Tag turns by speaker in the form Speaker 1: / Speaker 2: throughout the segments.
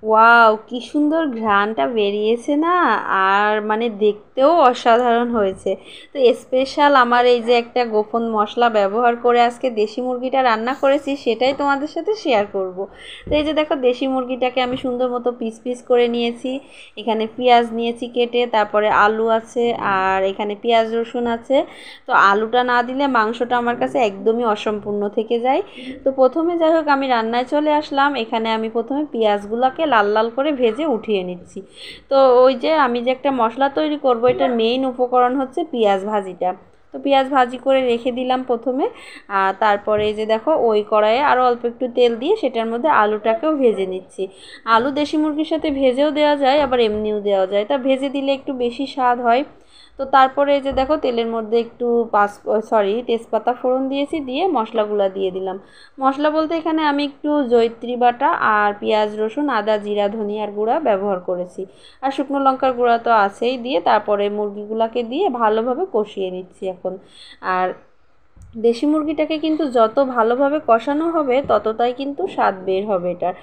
Speaker 1: Wow, কি সুন্দর ঘ্রাণটা বেরিয়েছে না! আর মানে দেখতেও অসাধারণ হয়েছে। তো স্পেশাল আমার এই যে একটা গোপন মশলা ব্যবহার করে আজকে দেশি মুরগিটা রান্না করেছি, সেটাই তোমাদের সাথে শেয়ার করব। তো এই যে দেখো, দেশি মুরগিটাকে আমি সুন্দর মতো পিস পিস করে নিয়েছি। এখানে পেঁয়াজ নিয়েছি কেটে, তারপরে আলু আছে, আর এখানে পেঁয়াজ রসুন আছে। তো আলুটা না দিলে মাংসটা আমার কাছে একদমই অসম্পূর্ণ থেকে যায়। তো প্রথমে যাই হোক, আমি রান্নায় চলে আসলাম। এখানে আমি প্রথমে পেঁয়াজগুলোকে লাল লাল করে ভেজে উঠিয়ে নিচ্ছি। তো ওই যে আমি যে একটা মশলা তৈরি করব, এটার মেইন উপকরণ হচ্ছে পেঁয়াজ ভাজিটা। তো পেঁয়াজ ভাজি করে রেখে দিলাম প্রথমে। আর তারপরে এই যে দেখো, ওই কড়াইয়ে আরও অল্প একটু তেল দিয়ে সেটার মধ্যে আলুটাকেও ভেজে নিচ্ছি। আলু দেশি মুরগির সাথে ভেজেও দেওয়া যায়, আবার এমনিও দেওয়া যায়। তা ভেজে দিলে একটু বেশি স্বাদ হয়। তো তারপরে এই যে দেখো, তেলের মধ্যে একটু তেজপাতা ফোড়ন দিয়েছি, দিয়ে মশলাগুলো দিয়ে দিলাম। মশলা বলতে এখানে আমি একটু জয়িত্রী বাটা আর পেঁয়াজ রসুন আদা জিরা ধনিয়ার গুঁড়া ব্যবহার করেছি। আর শুকনো লঙ্কার গুঁড়া তো আছেই, দিয়ে তারপরে মুরগিগুলোকে দিয়ে ভালোভাবে কষিয়ে নিচ্ছি এখন। আর দেশি মুরগিটাকে কিন্তু যত ভালোভাবে কষানো হবে ততটাই কিন্তু স্বাদ বের হবে এটার।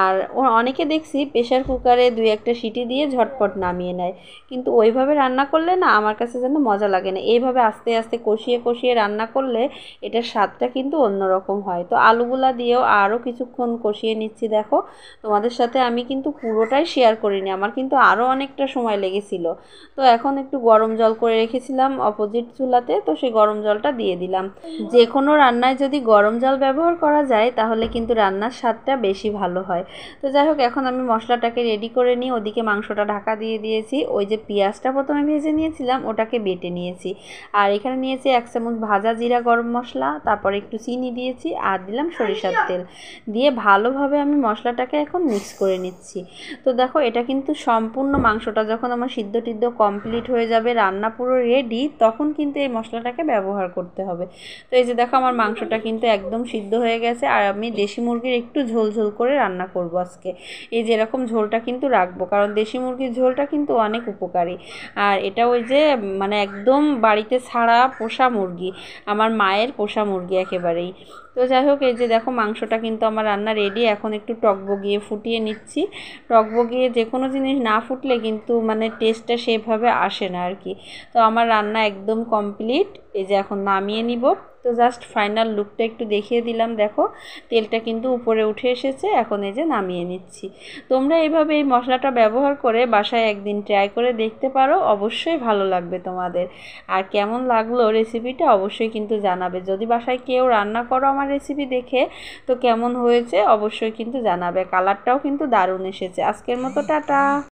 Speaker 1: আর অনেকে দেখছি প্রেশার কুকারে 2-1টা সিটি দিয়ে ঝটপট নামিয়ে নেয়, কিন্তু ওইভাবে রান্না করলে না আমার কাছে যেন মজা লাগে না। এইভাবে আস্তে আস্তে কষিয়ে কষিয়ে রান্না করলে এটার স্বাদটা কিন্তু অন্যরকম হয়। তো আলুগুলা দিয়েও আরও কিছুক্ষণ কষিয়ে নিচ্ছি। দেখো, তোমাদের সাথে আমি কিন্তু পুরোটাই শেয়ার করিনি, আমার কিন্তু আরও অনেকটা সময় লেগেছিল। তো এখন একটু গরম জল করে রেখেছিলাম অপোজিট চুলাতে, তো সেই গরম জলটা দিয়ে দিলাম। যে কোনো রান্নায় যদি গরম জল ব্যবহার করা যায় তাহলে কিন্তু রান্নার স্বাদটা বেশি ভালো হয়। তো যাই হোক, এখন আমি মশলাটাকে রেডি করে নিই। ওদিকে মাংসটা ঢাকা দিয়ে দিয়েছি। ওই যে পেঁয়াজটা প্রথমে ভেজে নিয়েছিলাম ওটাকে বেটে নিয়েছি। আর এখানে নিয়েছি 1 চামচ ভাজা জিরা গরম মশলা, তারপরে একটু চিনি দিয়েছি, আর দিলাম সরিষার তেল। দিয়ে ভালোভাবে আমি মশলাটাকে এখন মিক্স করে নিচ্ছি। তো দেখো, এটা কিন্তু সম্পূর্ণ মাংসটা যখন আমার সিদ্ধ টিদ্ধ কমপ্লিট হয়ে যাবে, রান্না পুরো রেডি, তখন কিন্তু এই মশলাটাকে ব্যবহার করতে হবে। তো এই যে দেখো, আমার মাংসটা কিন্তু একদম সিদ্ধ হয়ে গেছে। আর আমি দেশি মুরগির একটু ঝোল ঝোল করে রান্না করব আজকে। এই যে এরকম ঝোলটা কিন্তু রাখবো, কারণ দেশি মুরগির ঝোলটা কিন্তু অনেক উপকারী। আর এটা ওই যে মানে একদম বাড়িতে ছাড়া পোষা মুরগি, আমার মায়ের পোষা মুরগি একেবারেই। তো যাই হোক, এই যে দেখো, মাংসটা কিন্তু আমার রান্না রেডি। এখন একটু টক বগিয়ে ফুটিয়ে নিচ্ছি। টক বগিয়ে যে কোনো জিনিস না ফুটলে কিন্তু মানে টেস্টটা সেভাবে আসে না আর কি। তো আমার রান্না একদম কমপ্লিট। এই যে এখন নামিয়ে নিব। তো জাস্ট ফাইনাল লুকটা একটু দেখিয়ে দিলাম। দেখো, তেলটা কিন্তু উপরে উঠে এসেছে। এখন এই যে নামিয়ে নিচ্ছি। তোমরা এইভাবে এই মশলাটা ব্যবহার করে বাসায় একদিন ট্রাই করে দেখতে পারো, অবশ্যই ভালো লাগবে তোমাদের। আর কেমন লাগলো রেসিপিটা অবশ্যই কিন্তু জানাবে। যদি বাসায় কেউ রান্না করো আমার রেসিপি দেখে, তো কেমন হয়েছে অবশ্যই কিন্তু জানাবে। কালারটাও কিন্তু দারুণ এসেছে। আজকের মতো টাটা।